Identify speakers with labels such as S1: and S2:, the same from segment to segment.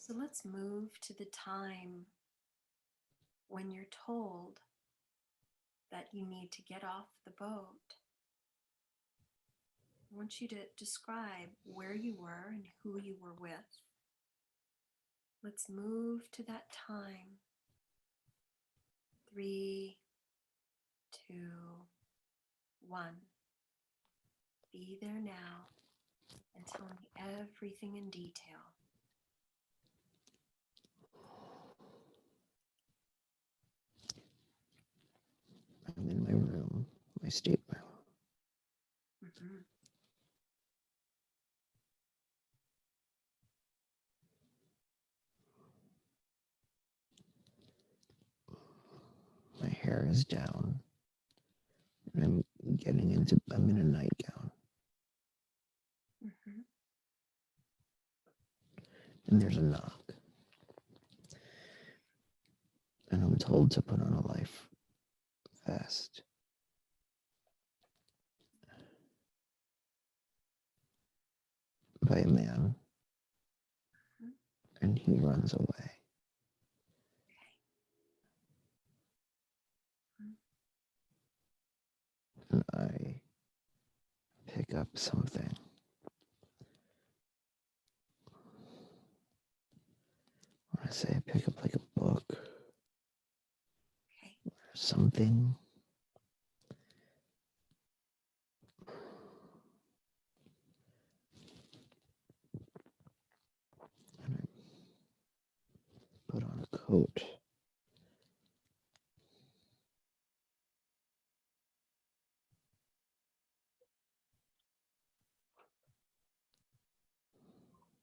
S1: So let's move to the time when you're told that you need to get off the boat. I want you to describe where you were and who you were with. Let's move to that time. 3, 2, 1. Be there now and tell me everything in detail.
S2: I'm in my room, my state room.
S1: Mm-hmm.
S2: My hair is down, and I'm in a nightgown,
S1: Mm-hmm.
S2: and there's a knock, and I'm told to put on a life vest. By a man,
S1: Mm-hmm.
S2: and he runs away.
S1: Okay.
S2: And I pick up something. When I say I pick up like a book
S1: Okay.
S2: or something, and I put on a coat.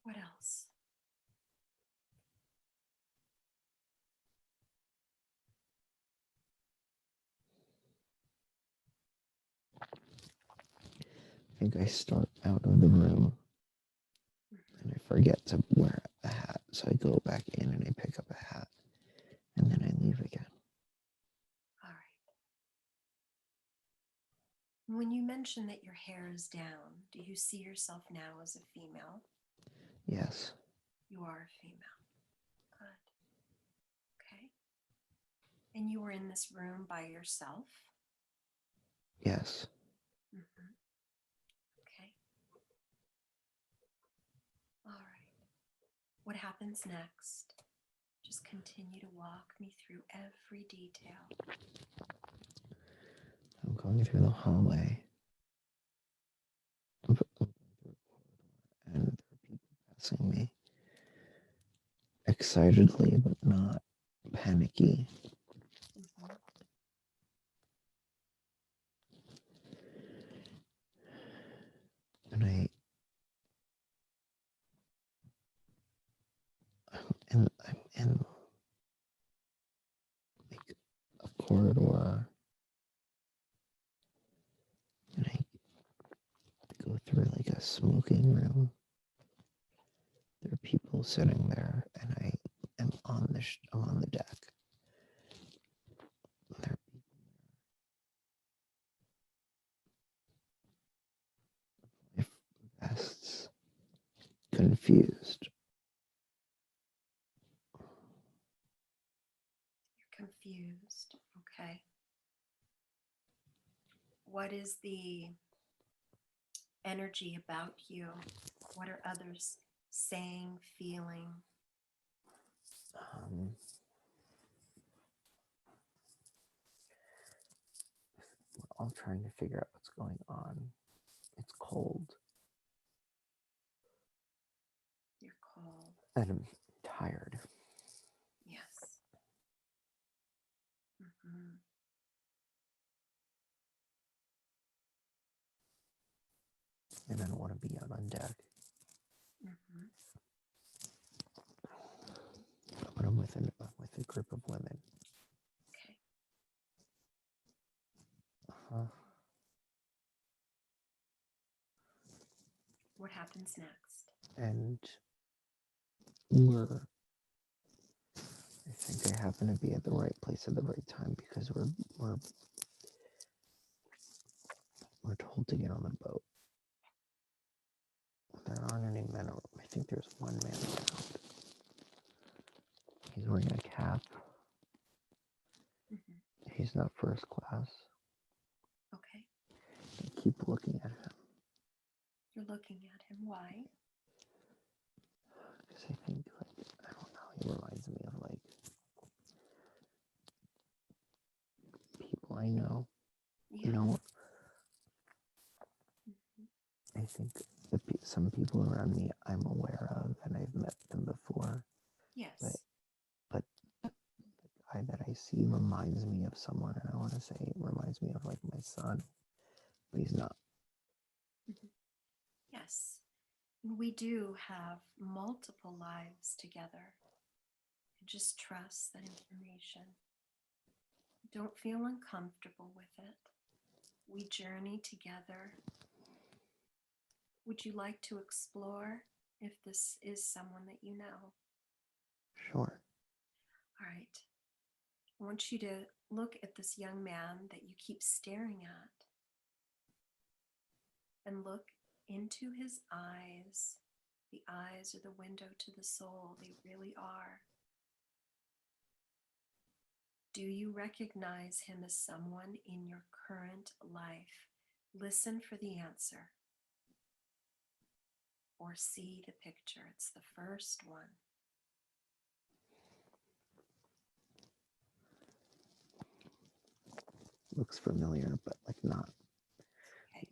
S1: What else?
S2: I think I start out of the room,
S1: Mm-hmm.
S2: and I forget to wear a hat, so I go back in and I pick up a hat, and then I leave again.
S1: All right. When you mention that your hair is down, do you see yourself now as a female?
S2: Yes,
S1: You are a female. Good. Okay. And you were in this room by yourself?
S2: yes.
S1: Mm-hmm. Okay. All right. What happens next? Just continue to walk me through every detail.
S2: I'm going through the hallway, and there are people passing me excitedly, but not panicky.
S1: Mm-hmm.
S2: And I'm in like a corridor, and I go through like a smoking room. There are people sitting there, and I am I'm on the deck. There are life vests, confused.
S1: You're confused. Okay. What is the energy about you? What are others saying, feeling?
S2: Um, we're all trying to figure out what's going on. It's cold,
S1: You're cold.
S2: and I'm tired.
S1: Yes. Mm-hmm.
S2: And I don't want to be out on deck.
S1: Mm-hmm.
S2: But I'm with a group of women.
S1: Okay.
S2: Uh-huh.
S1: What happens next?
S2: And we're I think I happen to be at the right place at the right time because we're told to get on the boat. There aren't any men. I think there's one man around. wearing a cap.
S1: Mhm.
S2: He's not first class.
S1: Okay.
S2: I keep looking at him
S1: You're looking at him. Why?
S2: because I think, like, I don't know, he reminds me of, like, people I know.
S1: Yeah.
S2: You know,
S1: Mhm.
S2: I think some people around me I'm aware of and I've met them before,
S1: Yes.
S2: but the guy that I see reminds me of someone, and I want to say it reminds me of, like, my son, but he's not.
S1: Mhm. Yes. And we do have multiple lives together. Just trust that information. Don't feel uncomfortable with it. We journey together. Would you like to explore if this is someone that you know?
S2: Sure.
S1: All right. I want you to look at this young man that you keep staring at and look into his eyes. The eyes are the window to the soul. They really are. Do you recognize him as someone in your current life? Listen for the answer or see the picture. It's the first one.
S2: Looks familiar, but, like, not
S1: Okay.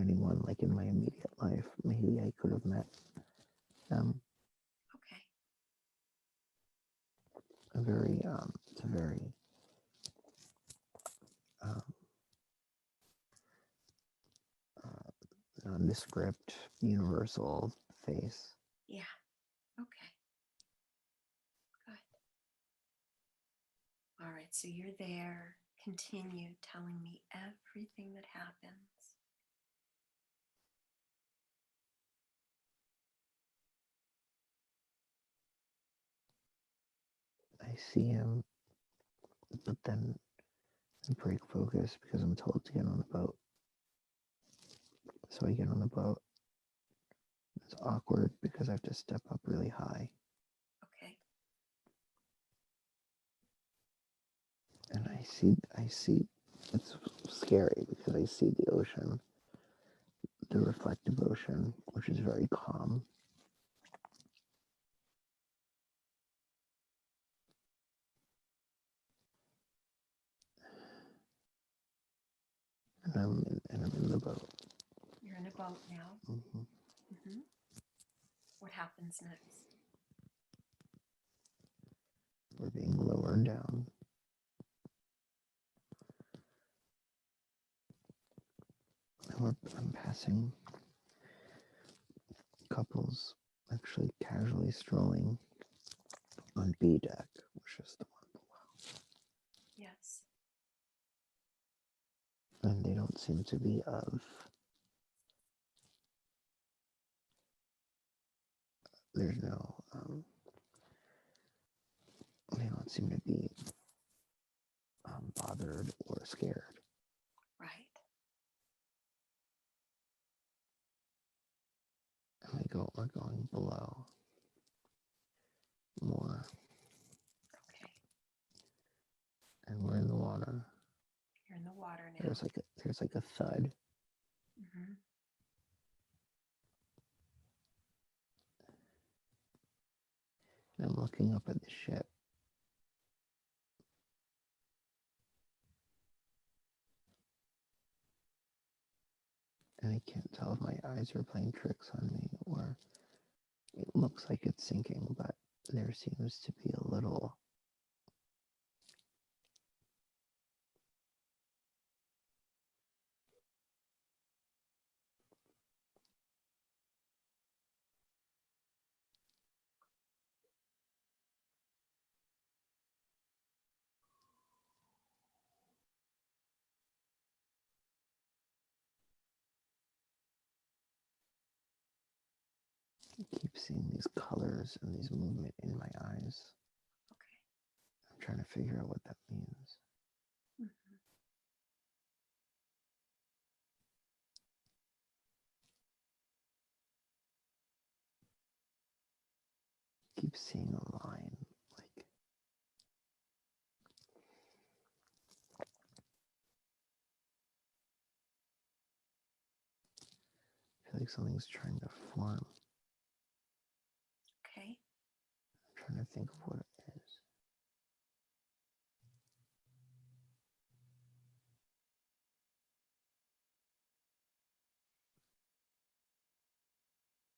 S2: anyone, like, in my immediate life. Maybe I could have met them.
S1: Okay.
S2: It's a very um, nondescript, universal face.
S1: Yeah. Okay. Good. All right. So you're there. Continue telling me everything that happens.
S2: I see him, but then I break focus because I'm told to get on the boat. So I get on the boat. It's awkward because I have to step up really high.
S1: Okay.
S2: And I see, it's scary because I see the ocean, the reflective ocean, which is very calm. And I'm in the boat.
S1: You're in a boat now.
S2: Mm-hmm.
S1: Mm-hmm. What happens next?
S2: We're being lowered down. And I'm passing couples actually casually strolling on B deck, which is the one below.
S1: Yes.
S2: And they don't seem to be there's no, they don't seem to be bothered or scared.
S1: Right.
S2: And we're going below more,
S1: Okay.
S2: and we're in the water.
S1: You're in the water now.
S2: There's like a thud.
S1: Mm-hmm.
S2: And I'm looking up at the ship. And I can't tell if my eyes are playing tricks on me or it looks like it's sinking, but there seems to be a little I keep seeing these colors and these movement in my eyes.
S1: Okay.
S2: I'm trying to figure out what that means.
S1: Mm-hmm.
S2: I keep seeing a line, like feel like something's trying to form.
S1: Okay.
S2: I'm trying to think of what it is.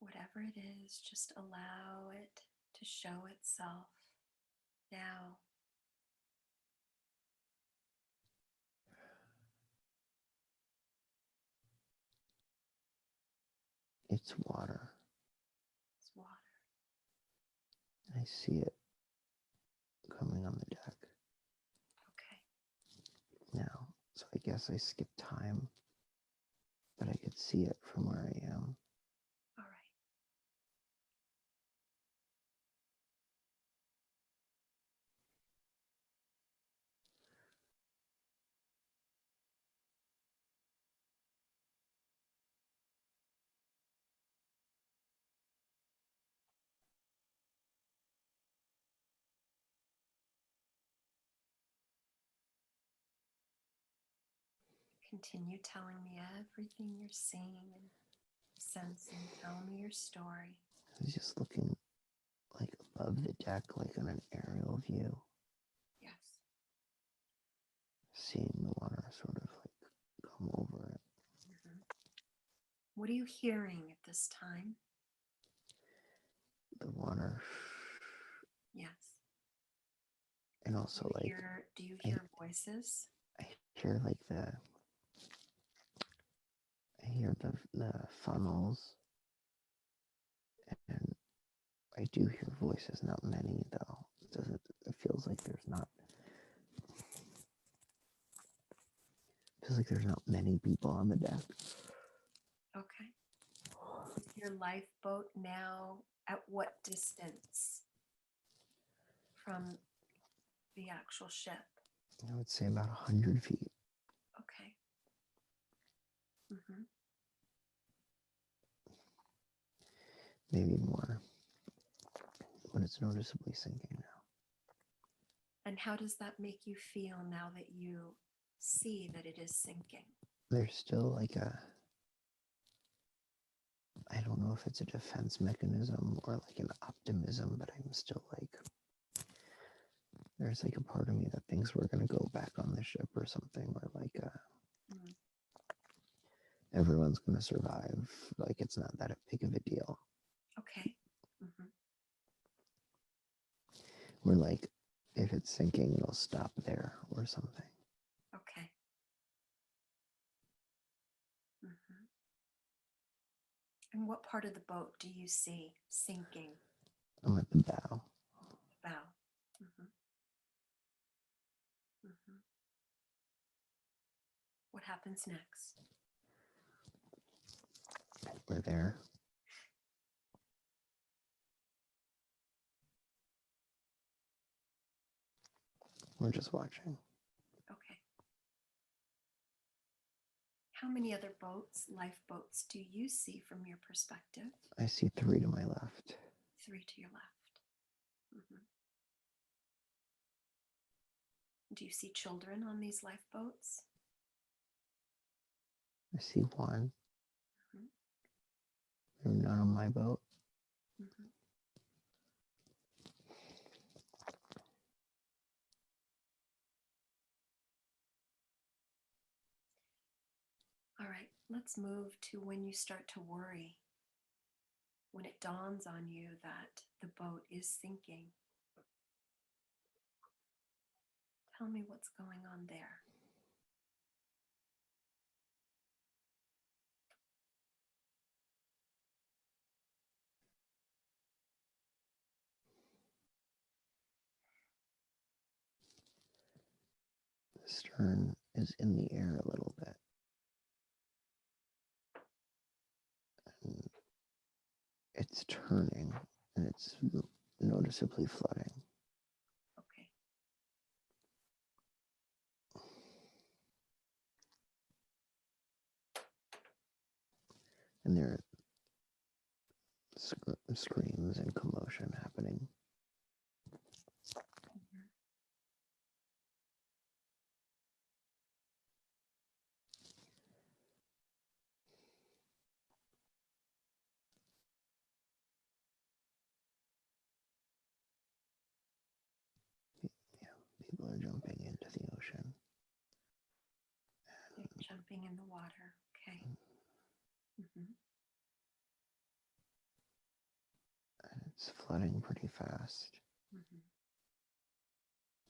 S1: Whatever it is, just allow it to show itself now.
S2: It's water.
S1: It's water.
S2: I see it coming on the deck
S1: Okay.
S2: now. So I guess I skipped time, but I could see it from where I am.
S1: All right. Continue telling me everything you're seeing and sensing. Tell me your story.
S2: I was just looking like above the deck, like on an aerial view,
S1: Yes.
S2: seeing the water sort of like come over it.
S1: Mhm. What are you hearing at this time?
S2: The water,
S1: Yes.
S2: and also like
S1: Do you
S2: I,
S1: hear voices?
S2: I hear like I hear the funnels, and I do hear voices. Not many though. It feels like there's not. Feels like there's not many people on the deck.
S1: Okay. Is your lifeboat now at what distance from the actual ship?
S2: I would say about 100 feet.
S1: Okay. Mm-hmm.
S2: Maybe more, but it's noticeably sinking now.
S1: And how does that make you feel now that you see that it is sinking?
S2: There's still like I don't know if it's a defense mechanism or like an optimism, but I'm still like, there's like a part of me that thinks we're going to go back on the ship or something, or like everyone's going to survive. Like it's not that big of a deal.
S1: Okay. Mm-hmm.
S2: We're like, if it's sinking, it'll stop there or something.
S1: Okay. Mm-hmm. And what part of the boat do you see sinking?
S2: I'm at the bow.
S1: The bow. Mm-hmm. Mm-hmm. What happens next?
S2: We're there. We're just watching.
S1: Okay. How many other boats, lifeboats, do you see from your perspective?
S2: I see 3 to my left.
S1: 3 to your left. Mm-hmm. Do you see children on these lifeboats?
S2: I see 1.
S1: Mm-hmm.
S2: There's none on my boat.
S1: Mm-hmm. All right, let's move to when you start to worry, when it dawns on you that the boat is sinking. Tell me what's going on there.
S2: The stern is in the air a little bit. And it's turning and it's noticeably flooding.
S1: Okay.
S2: And there are screams and commotion happening.
S1: Mm-hmm.
S2: people are jumping into the ocean.
S1: They're jumping in the water. Okay. Mm-hmm.
S2: And it's flooding pretty fast.
S1: Mm-hmm.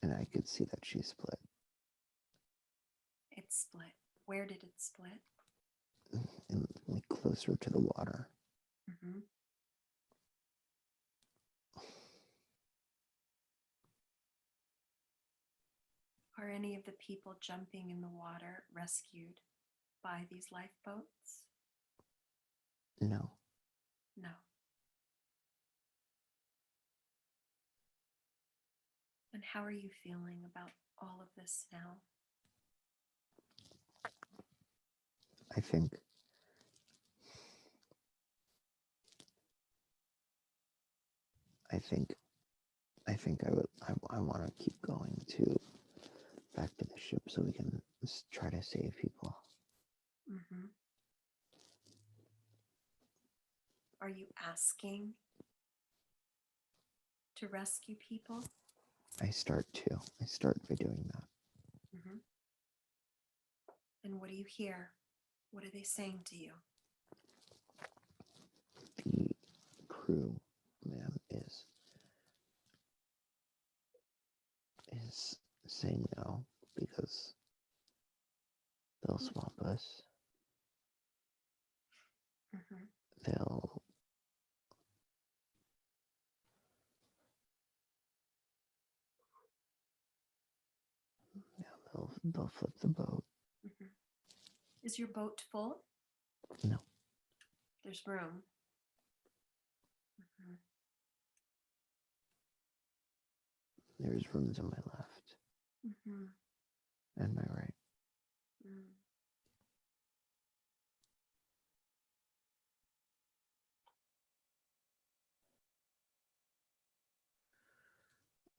S2: And I could see that she split.
S1: It split. Where did it split?
S2: And like closer to the water.
S1: Mm-hmm. Are any of the people jumping in the water rescued by these lifeboats?
S2: No.
S1: No. And how are you feeling about all of this now?
S2: I think I want to keep going back to the ship so we can try to save people.
S1: Mm-hmm. Are you asking to rescue people?
S2: I start by doing that.
S1: Mm-hmm. And what do you hear? What are they saying to you?
S2: The crew man is saying no because they'll swamp us.
S1: Mm-hmm.
S2: They'll they'll flip the boat.
S1: Mm-hmm. Is your boat full?
S2: No.
S1: There's room. Mm-hmm.
S2: There's room to my left
S1: Mm-hmm.
S2: and my right.
S1: Mm.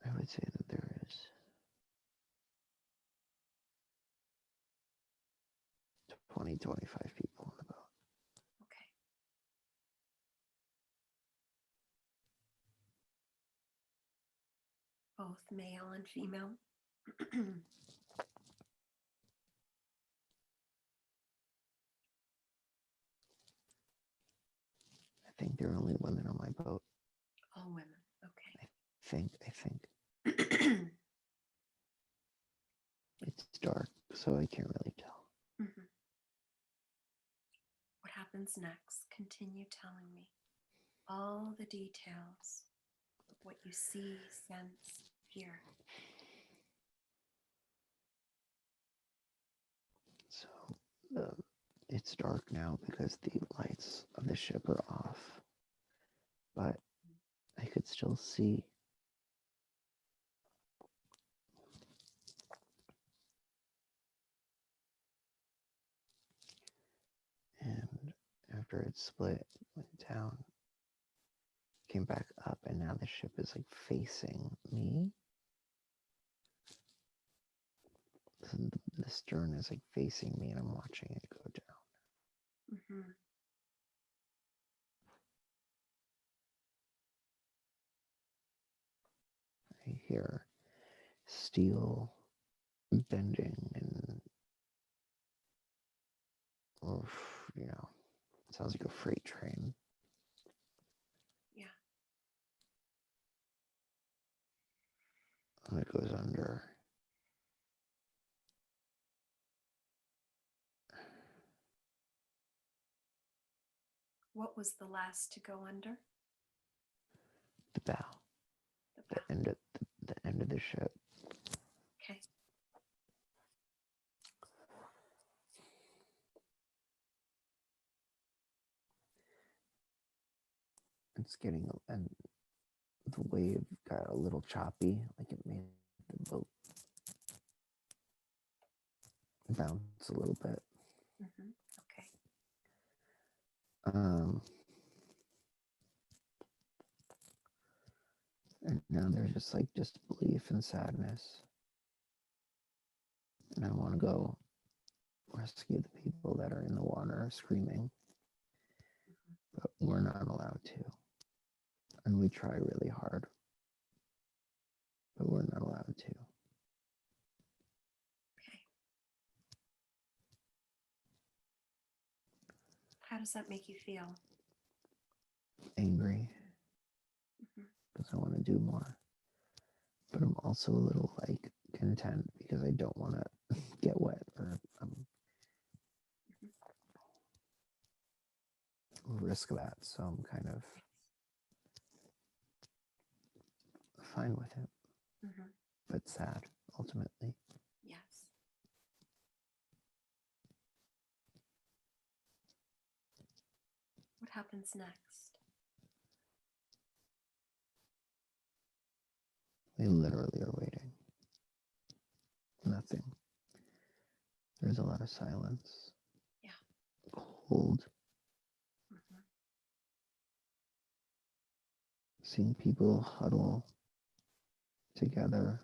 S2: I would say that there is 25 people on the boat.
S1: Okay. Both male and female.
S2: I think there are only women on my boat.
S1: All women. Okay.
S2: I think. It's dark, so I can't really tell.
S1: Mm-hmm. What happens next? Continue telling me all the details of what you see, sense, hear.
S2: So it's dark now because the lights of the ship are off, but I could still see. And after it split, it went down, came back up, and now the ship is like facing me. The stern is like facing me, and I'm watching it go down.
S1: Mm-hmm.
S2: I hear steel bending and, it sounds like a freight train.
S1: Yeah.
S2: And it goes under.
S1: What was the last to go under?
S2: The bow.
S1: The bow.
S2: The end of the ship.
S1: Okay.
S2: It's getting, and the wave got a little choppy, like it made the boat bounce a little bit.
S1: Mm-hmm. Okay.
S2: And now there's just like disbelief and sadness. And I want to go rescue the people that are in the water screaming, but we're not allowed to. And we try really hard, but we're not allowed to.
S1: does that make you feel?
S2: Angry, because I want to do more. But I'm also a little like content because I don't want to get wet or risk that. So I'm kind of fine with it, but sad ultimately.
S1: Yes. What happens next?
S2: We literally are waiting. Nothing. There's a lot of silence.
S1: Yeah.
S2: Cold. Seeing people huddle together.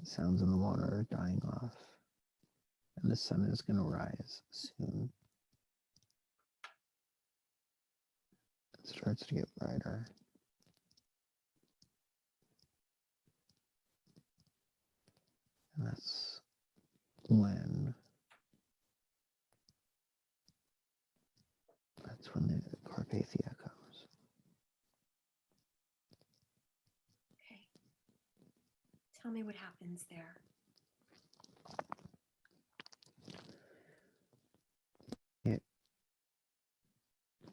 S2: The sounds in the water are dying off. And the sun is going to rise soon. It starts to get brighter. And that's when the Carpathia comes.
S1: Okay. Tell me what happens there.
S2: It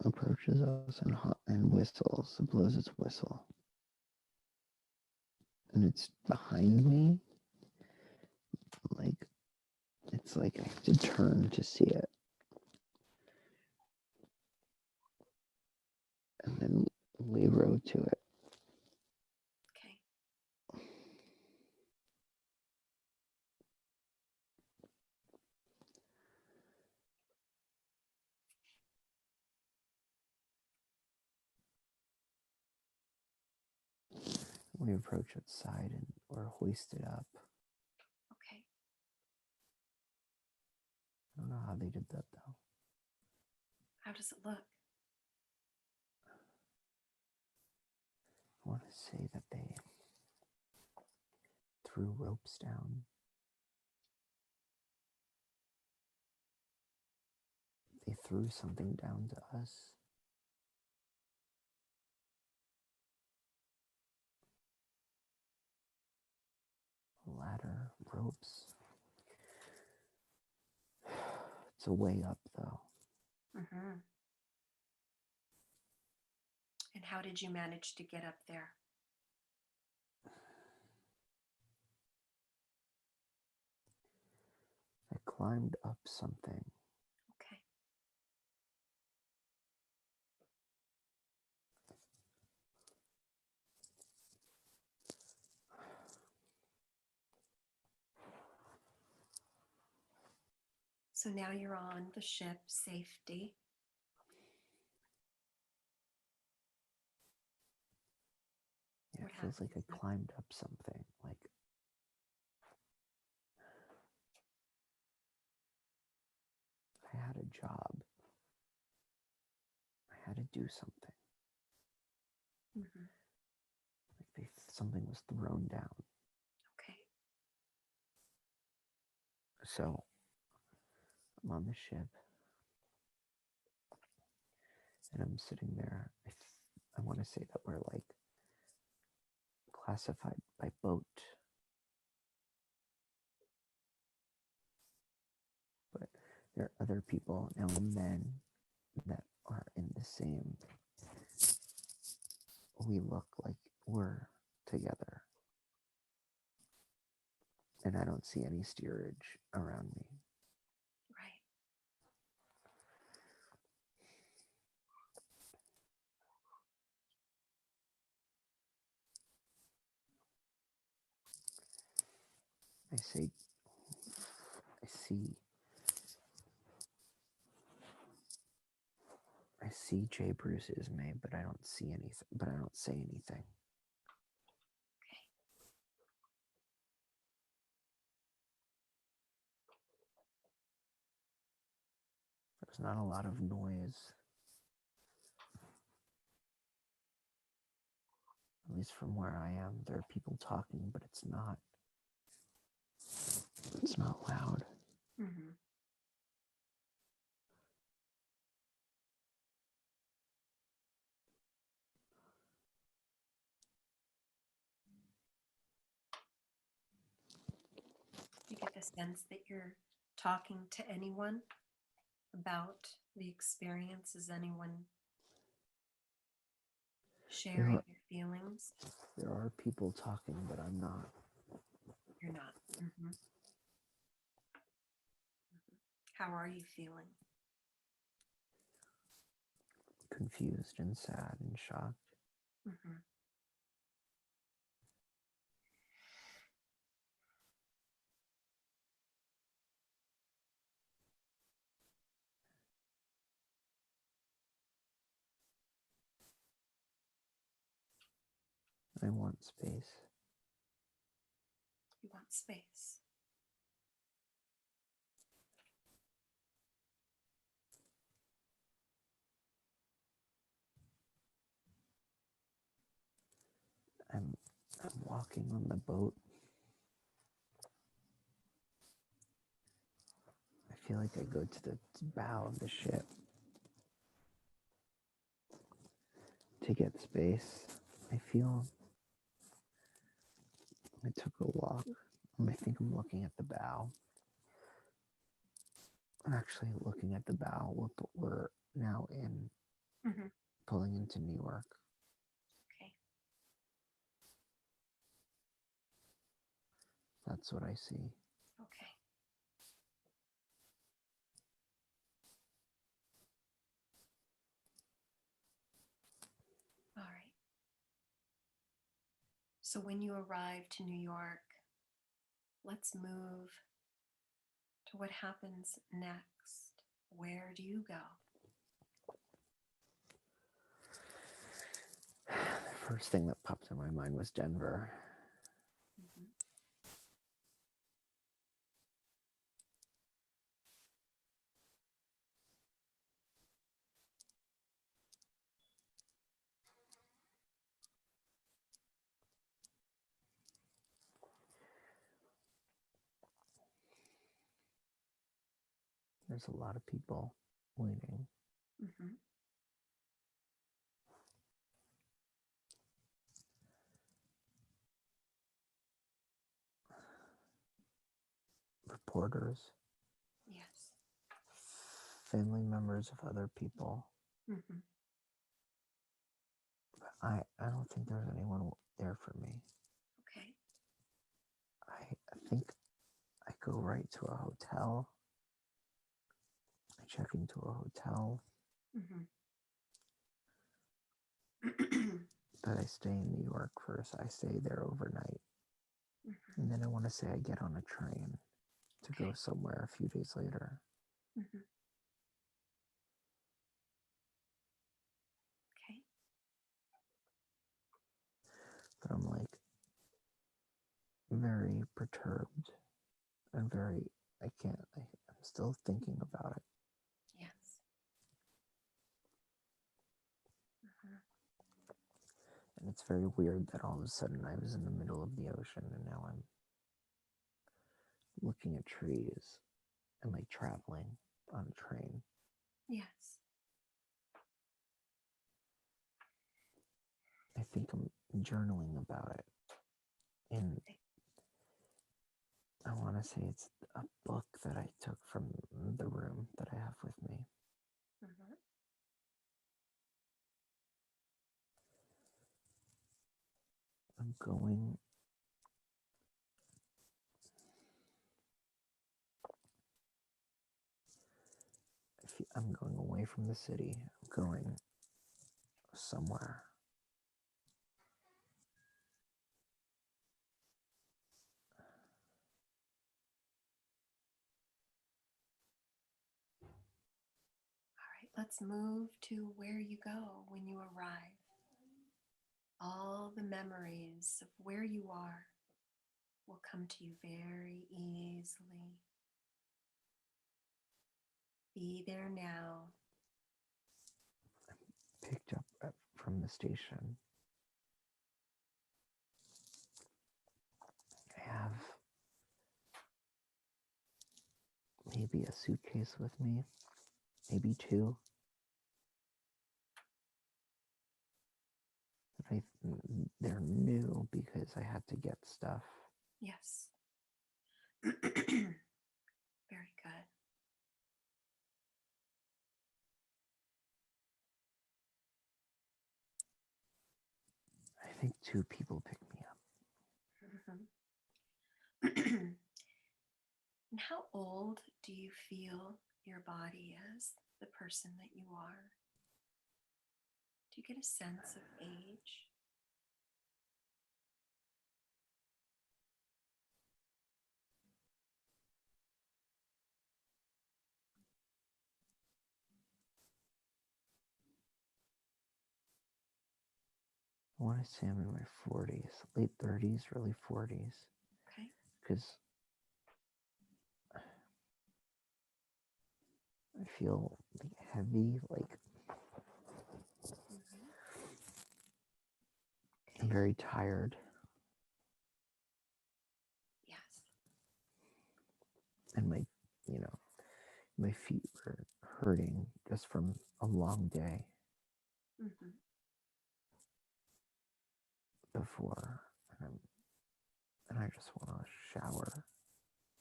S2: approaches us and whistles. It blows its whistle. And it's behind me. It's like I have to turn to see it. And then we row to it.
S1: Okay.
S2: We approach its side and we're hoisted up.
S1: Okay.
S2: I don't know how they did that though.
S1: How does it look?
S2: I want to say that they threw ropes down. They threw something down to us. A ladder, ropes. It's a way up though.
S1: And how did you manage to get up there?
S2: I climbed up something.
S1: Okay. So now you're on the ship, safety.
S2: Yeah, it feels like I climbed up something. Like I had a job. I had to do something. Like something was thrown down.
S1: Okay.
S2: So I'm on the ship. And I'm sitting there. I want to say that we're like classified by boat. But there are other people now and then that are in the same. We look like we're together. And I don't see any steerage around me.
S1: Right.
S2: I see J. Bruce Ismay, but I don't see anything, but I don't say anything.
S1: Okay.
S2: There's not a lot of noise. At least from where I am, there are people talking, but it's not loud.
S1: a sense that you're talking to anyone about the experience? Is anyone sharing your feelings?
S2: There are people talking, but I'm not.
S1: You're not. How are you feeling?
S2: Confused and sad and shocked. I want space.
S1: You want space.
S2: I'm walking on the boat. I feel like I go to the bow of the ship to get space. I took a walk. I think I'm looking at the bow. I'm actually looking at the bow. We're now pulling into New York.
S1: Okay.
S2: That's what I see.
S1: Okay. All right. So when you arrive to New York, let's move to what happens next. Where do you go?
S2: The first thing that popped in my mind was Denver. There's a lot of people waiting. Reporters.
S1: Yes.
S2: Family members of other people. I don't think there's anyone there for me.
S1: Okay.
S2: I think I go right to a hotel. I check into a hotel. But I stay in New York first. I stay there overnight. And then I want to say I get on a train to go somewhere a few days later.
S1: Okay.
S2: But I'm like very perturbed and I'm still thinking about it.
S1: Yes.
S2: And it's very weird that all of a sudden I was in the middle of the ocean and now I'm looking at trees and like traveling on a train.
S1: Yes.
S2: I think I'm journaling about it. And I want to say it's a book that I took from the room that I have with me. I'm going away from the city. I'm going somewhere.
S1: All right, let's move to where you go when you arrive. All the memories of where you are will come to you very easily. Be there now.
S2: Picked up from the station. I have maybe a suitcase with me, maybe two. They're new because I had to get stuff.
S1: Yes. Very good.
S2: I think 2 people picked me up.
S1: Mhm. And how old do you feel your body is, the person that you are? Do you get a sense of age?
S2: I want to say I'm in my 40s, late 30s, early 40s,
S1: Okay.
S2: because I feel like heavy, like
S1: Mhm.
S2: I'm
S1: Okay.
S2: very tired,
S1: Yes.
S2: and my feet were hurting just from a long day
S1: Mhm.
S2: before, and I just want to shower.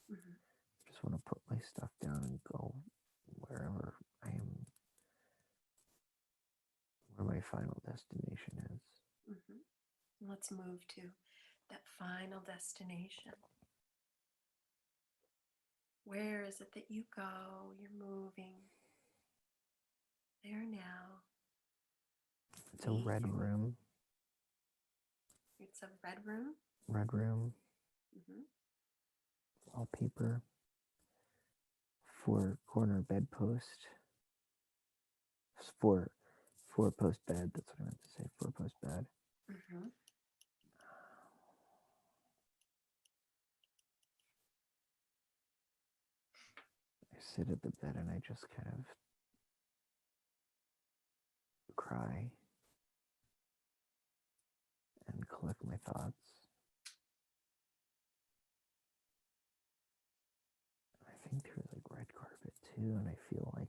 S1: Mhm.
S2: Just want to put my stuff down and go wherever I am, where my final destination is.
S1: Mhm. Let's move to that final destination. Where is it that you go? You're moving there now.
S2: It's a red room.
S1: It's a red room.
S2: Red room,
S1: Mhm.
S2: wallpaper, 4-corner bedpost, 4-post bed. That's what I meant to say. 4-post bed.
S1: Mhm.
S2: I sit at the bed and I just kind of cry and collect my thoughts. I think there's like red carpet too, and I feel like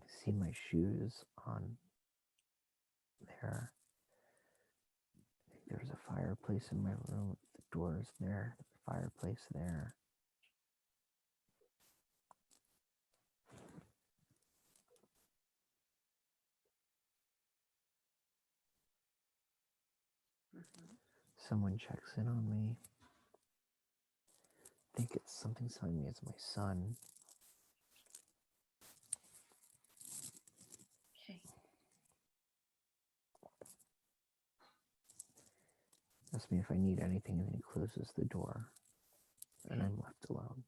S2: I see my shoes on there. I think there's a fireplace in my room. The door's there. The fireplace there.
S1: Mhm.
S2: Someone checks in on me. I think it's something telling me it's my son.
S1: Okay.
S2: Asks me if I need anything, and then he closes the door, and
S1: Okay.
S2: I'm left alone.